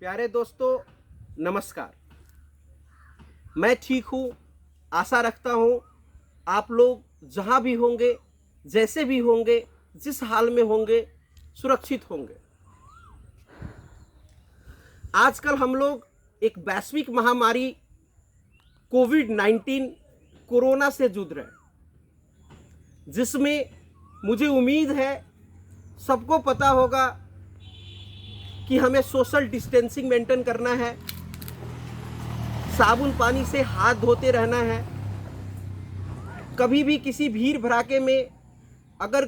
प्यारे दोस्तों, नमस्कार। मैं ठीक हूँ। आशा रखता हूँ आप लोग जहाँ भी होंगे, जैसे भी होंगे, जिस हाल में होंगे, सुरक्षित होंगे। आजकल हम लोग एक वैश्विक महामारी कोविड-19 कोरोना से जूझ रहे हैं, जिसमें मुझे उम्मीद है सबको पता होगा कि हमें सोशल डिस्टेंसिंग मेंटेन करना है, साबुन पानी से हाथ धोते रहना है। कभी भी किसी भीड़ भड़ाके में अगर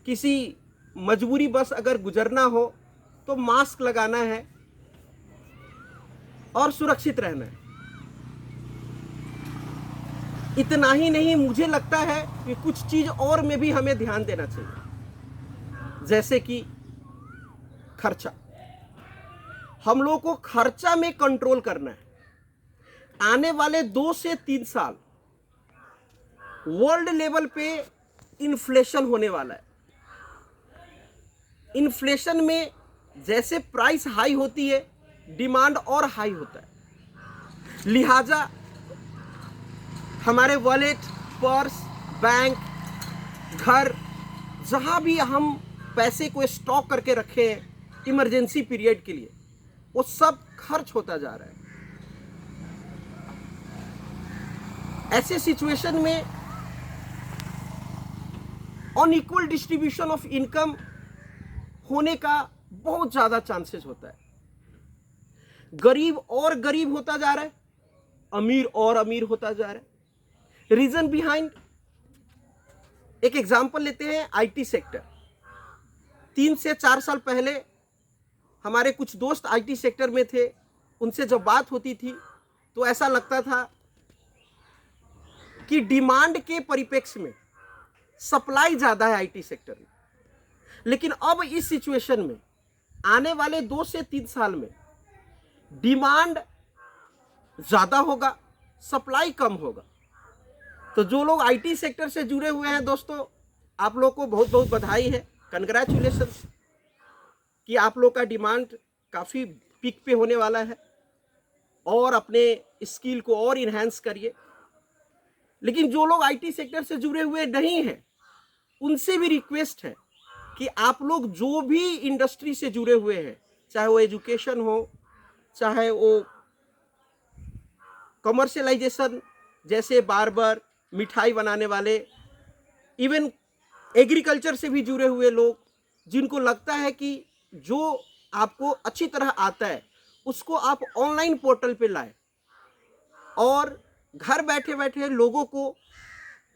किसी मजबूरी बस अगर गुजरना हो तो मास्क लगाना है और सुरक्षित रहना है। इतना ही नहीं, मुझे लगता है कि कुछ चीज और में भी हमें ध्यान देना चाहिए, जैसे कि खर्चा। हम लोग को खर्चा में कंट्रोल करना है। आने वाले 2 से 3 साल वर्ल्ड लेवल पे इन्फ्लेशन होने वाला है। इन्फ्लेशन में जैसे प्राइस हाई होती है, डिमांड और हाई होता है। लिहाजा हमारे वॉलेट, पर्स, बैंक, घर, जहां भी हम पैसे को स्टॉक करके रखे हैं इमरजेंसी पीरियड के लिए, वो सब खर्च होता जा रहा है। ऐसे सिचुएशन में अनइक्वल डिस्ट्रीब्यूशन ऑफ इनकम होने का बहुत ज्यादा चांसेस होता है। गरीब और गरीब होता जा रहा है, अमीर और अमीर होता जा रहा है। रीजन बिहाइंड, एक एग्जांपल लेते हैं, आईटी सेक्टर। 3 से 4 साल पहले हमारे कुछ दोस्त आईटी सेक्टर में थे। उनसे जब बात होती थी तो ऐसा लगता था कि डिमांड के परिप्रेक्ष्य में सप्लाई ज्यादा है आईटी सेक्टर में। लेकिन अब इस सिचुएशन में आने वाले 2 से 3 साल में डिमांड ज्यादा होगा, सप्लाई कम होगा। तो जो लोग आईटी सेक्टर से जुड़े हुए हैं दोस्तों, आप लोग को बहुत बहुत बधाई है, कंग्रेचुलेशन कि आप लोग का डिमांड काफ़ी पीक पे होने वाला है और अपने स्किल को और इन्हांस करिए। लेकिन जो लोग आईटी सेक्टर से जुड़े हुए नहीं हैं, उनसे भी रिक्वेस्ट है कि आप लोग जो भी इंडस्ट्री से जुड़े हुए हैं, चाहे वो एजुकेशन हो, चाहे वो कमर्शियलाइजेशन जैसे बार्बर, मिठाई बनाने वाले, इवन एग्रीकल्चर से भी जुड़े हुए लोग, जिनको लगता है कि जो आपको अच्छी तरह आता है उसको आप ऑनलाइन पोर्टल पे लाएं और घर बैठे बैठे लोगों को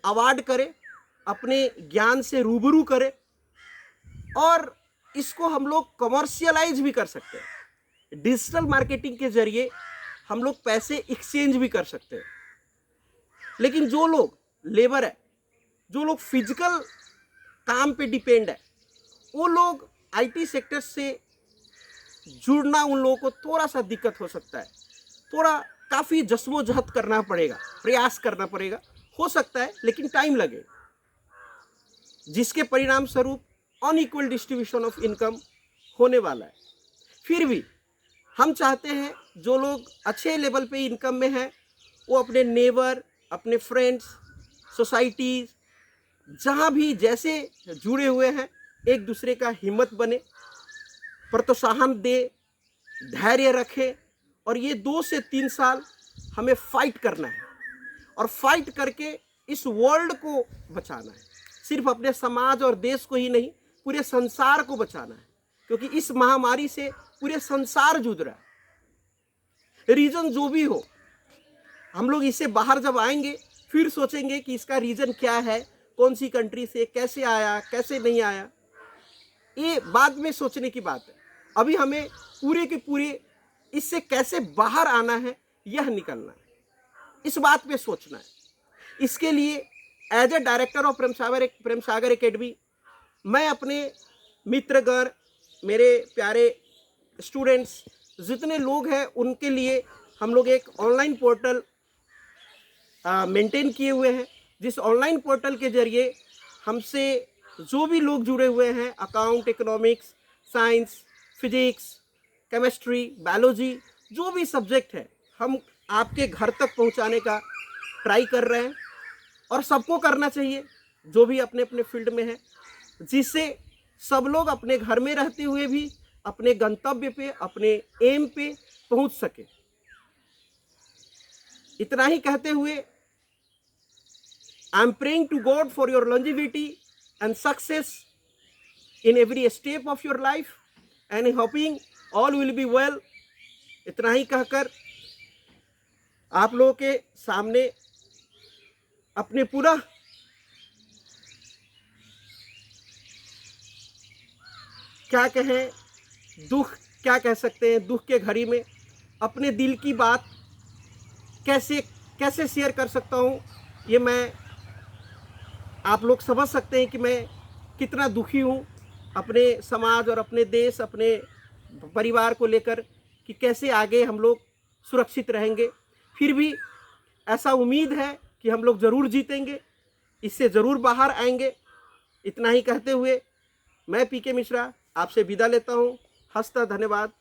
अवार्ड करें, अपने ज्ञान से रूबरू करें और इसको हम लोग कमर्शियलाइज भी कर सकते हैं। डिजिटल मार्केटिंग के जरिए हम लोग पैसे एक्सचेंज भी कर सकते हैं। लेकिन जो लोग लेबर है, जो लोग फिजिकल काम पे डिपेंड है, वो लोग आईटी सेक्टर से जुड़ना उन लोगों को थोड़ा सा दिक्कत हो सकता है। थोड़ा काफ़ी जस्मोजहद करना पड़ेगा, प्रयास करना पड़ेगा, हो सकता है, लेकिन टाइम लगेगा, जिसके परिणाम स्वरूप अनइक्वल डिस्ट्रीब्यूशन ऑफ इनकम होने वाला है। फिर भी हम चाहते हैं जो लोग अच्छे लेवल पे इनकम में हैं वो अपने नेबर, अपने फ्रेंड्स, सोसाइटीज, जहाँ भी जैसे जुड़े हुए हैं, एक दूसरे का हिम्मत बने, प्रोत्साहन दे, धैर्य रखे और ये 2 से 3 साल हमें फाइट करना है और फाइट करके इस वर्ल्ड को बचाना है। सिर्फ अपने समाज और देश को ही नहीं, पूरे संसार को बचाना है, क्योंकि इस महामारी से पूरे संसार जूझ रहा है। रीजन जो भी हो, हम लोग इससे बाहर जब आएंगे फिर सोचेंगे कि इसका रीजन क्या है, कौन सी कंट्री से कैसे आया, कैसे नहीं आया, ये बाद में सोचने की बात है। अभी हमें पूरे के पूरे इससे कैसे बाहर आना है, यह निकलना है, इस बात पे सोचना है। इसके लिए as a director of Prem Sagar Academy, मैं अपने मित्रगण, मेरे प्यारे स्टूडेंट्स, जितने लोग हैं, उनके लिए हम लोग एक ऑनलाइन पोर्टल मेंटेन किए हुए हैं, जिस ऑनलाइन पोर्टल के जरिए हमसे जो भी लोग जुड़े हुए हैं, account, economics, science, physics, chemistry, biology, जो भी सब्जेक्ट है हम आपके घर तक पहुंचाने का ट्राई कर रहे हैं और सबको करना चाहिए जो भी अपने अपने फील्ड में है, जिससे सब लोग अपने घर में रहते हुए भी अपने गंतव्य पे, अपने एम पे पहुंच सके। इतना ही कहते हुए I am praying to God for your longevity and success in every step of your life and hoping all will be well। इतना ही कहकर आप लोगों के सामने अपने पूरा क्या कहें, दुख क्या कह सकते हैं, दुख के घड़ी में अपने दिल की बात कैसे कैसे शेयर कर सकता हूँ, ये मैं आप लोग समझ सकते हैं कि मैं कितना दुखी हूँ अपने समाज और अपने देश, अपने परिवार को लेकर कि कैसे आगे हम लोग सुरक्षित रहेंगे। फिर भी ऐसा उम्मीद है कि हम लोग ज़रूर जीतेंगे, इससे ज़रूर बाहर आएंगे। इतना ही कहते हुए मैं पीके मिश्रा आपसे विदा लेता हूँ। हंसता धन्यवाद।